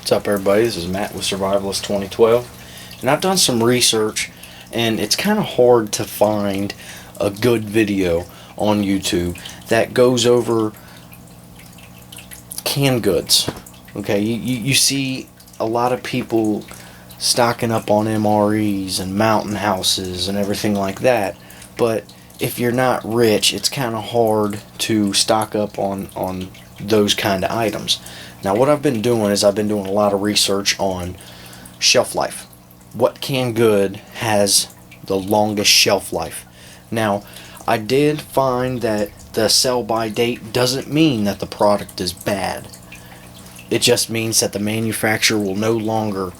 What's up, everybody? This is Matt with Survivalist 2012, and I've done some research, and it's kind of hard to find a good video on YouTube that goes over canned goods. Okay, you see a lot of people stocking up on MREs and mountain houses and everything like that, but if you're not rich, it's kind of hard to stock up on those kind of items. Now, what I've been doing is I've been doing a lot of research on shelf life. What canned good has the longest shelf life? Now, I did find that the sell-by date doesn't mean that the product is bad. It just means that the manufacturer will no longer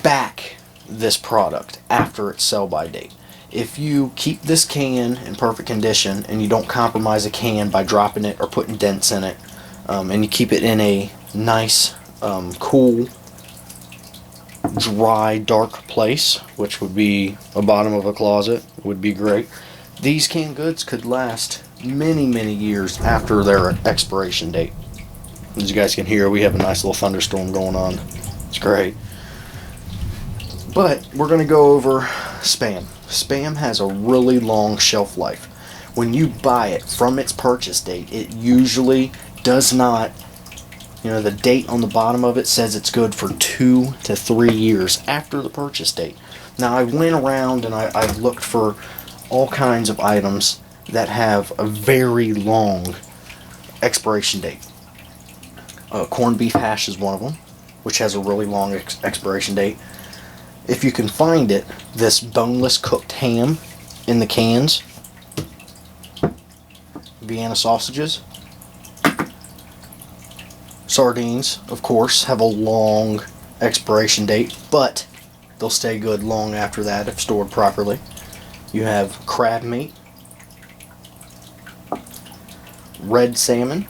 back this product after its sell-by date. If you keep this can in perfect condition and you don't compromise a can by dropping it or putting dents in it, and you keep it in a nice, cool, dry, dark place, which would be the bottom of a closet, would be great. These canned goods could last many, many years after their expiration date. As you guys can hear, we have a nice little thunderstorm going on. It's great. But we're going to go over Spam. Spam has a really long shelf life. When you buy it from its purchase date, it usually does not, the date on the bottom of it says it's good for 2 to 3 years after the purchase date. Now, I went around and I looked for all kinds of items that have a very long expiration date. Corned beef hash is one of them, which has a really long expiration date. If you can find it, this boneless cooked ham in the cans, Vienna sausages, sardines, of course, have a long expiration date, but they'll stay good long after that if stored properly. You have crab meat, red salmon,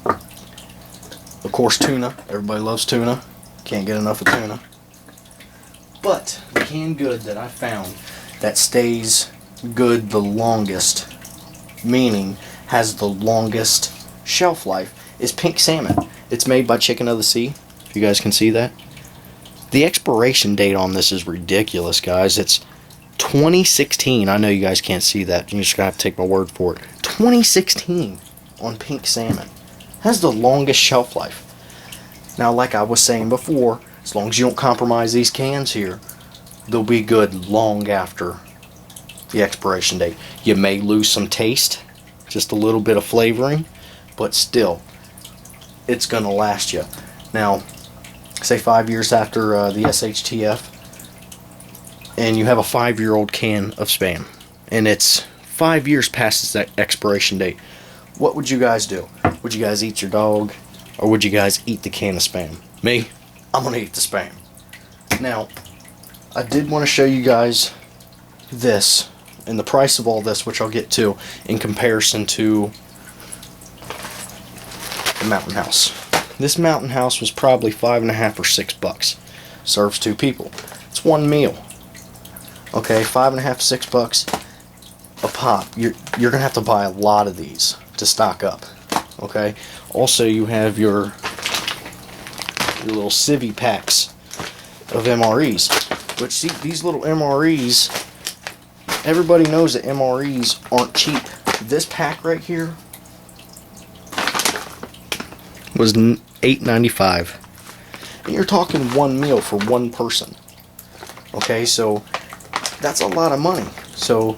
of course tuna. Everybody loves tuna. Can't get enough of tuna. But the canned good that I found that stays good the longest, meaning has the longest shelf life, is pink salmon. It's made by Chicken of the Sea, if you guys can see that. The expiration date on this is ridiculous, guys. It's 2016. I know you guys can't see that. You're just going to have to take my word for it. 2016 on pink salmon. Has the longest shelf life. Now, like I was saying before, as long as you don't compromise these cans here, they'll be good long after the expiration date. You may lose some taste, just a little bit of flavoring, but still, it's going to last you. Now, say 5 years after the SHTF, and you have a 5-year-old can of Spam, and it's 5 years past that expiration date. What would you guys do? Would you guys eat your dog, or would you guys eat the can of Spam? Me, I'm going to eat the Spam. Now, I did want to show you guys this, and the price of all this, which I'll get to, in comparison to the Mountain House. This Mountain House was probably $5.50 or $6. Serves 2 people. It's one meal. Okay, $5.50, $6 a pop. You're gonna have to buy a lot of these to stock up. Okay. Also, you have your little civvy packs of MREs. Which, see, these little MREs, everybody knows that MREs aren't cheap. This pack right here was $8.95. And you're talking one meal for one person. Okay, so that's a lot of money. So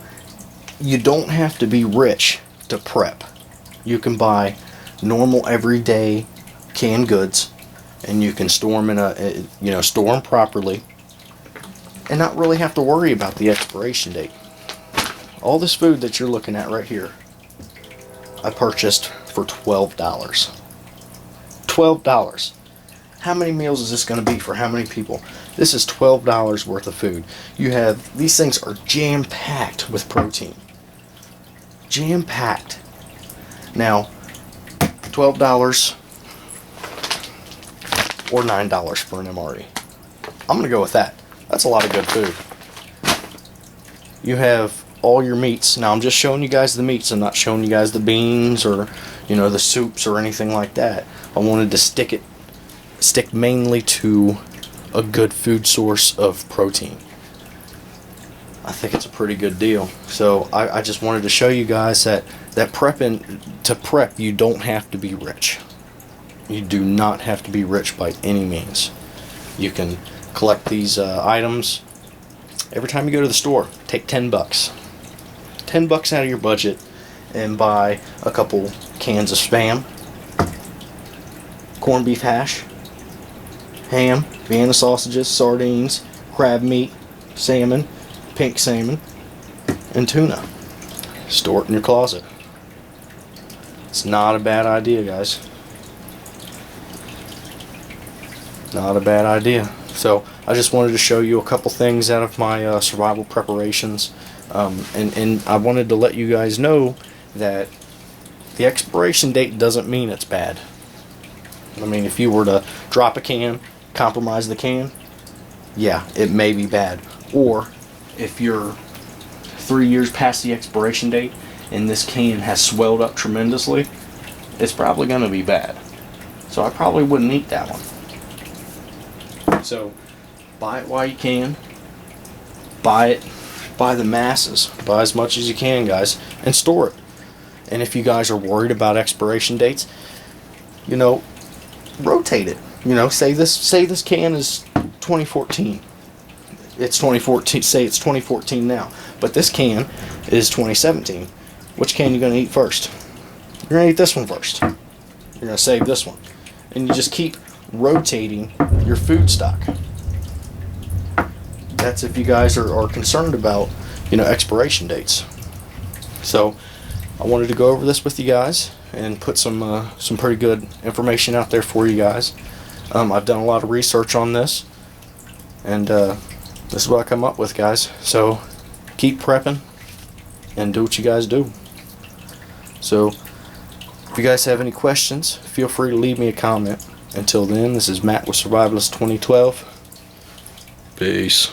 you don't have to be rich to prep. You can buy normal everyday canned goods, and you can store them in store them properly, and not really have to worry about the expiration date. All this food that you're looking at right here, I purchased for $12. $12. How many meals is this going to be for how many people? This is $12 worth of food. These things are jam-packed with protein. Jam-packed. Now, $12 or $9 for an MRE. I'm going to go with that. That's a lot of good food. You have all your meats. Now I'm just showing you guys the meats. I'm not showing you guys the beans or you know, the soups or anything like that. I wanted to stick mainly to a good food source of protein. I think it's a pretty good deal. So I just wanted to show you guys that to prep, you don't have to be rich. You do not have to be rich by any means. You can collect these items every time you go to the store. Take $10. $10 out of your budget and buy a couple cans of Spam, corned beef hash, ham, Vienna sausages, sardines, crab meat, salmon, pink salmon, and tuna. Store it in your closet. It's not a bad idea, guys. Not a bad idea. So I just wanted to show you a couple things out of my survival preparations, and I wanted to let you guys know that the expiration date doesn't mean it's bad. I mean, if you were to drop a can, compromise the can, yeah, it may be bad. Or if you're 3 years past the expiration date and this can has swelled up tremendously, it's probably going to be bad. So I probably wouldn't eat that one. So buy it while you can. Buy the masses. Buy as much as you can, guys, and store it. And if you guys are worried about expiration dates, you know, rotate it. You know, say this can is 2014. It's 2014. Say it's 2014 now, but this can is 2017. Which can you gonna eat first? You're gonna eat this one first. You're gonna save this one, and you just keep rotating your food stock. That's if you guys are concerned about, you know, expiration dates. So I wanted to go over this with you guys and put some pretty good information out there for you guys. I've done a lot of research on this, and this is what I come up with, guys. So keep prepping and do what you guys do. So if you guys have any questions, feel free to leave me a comment. Until then, this is Matt with Survivalist 2012. Peace.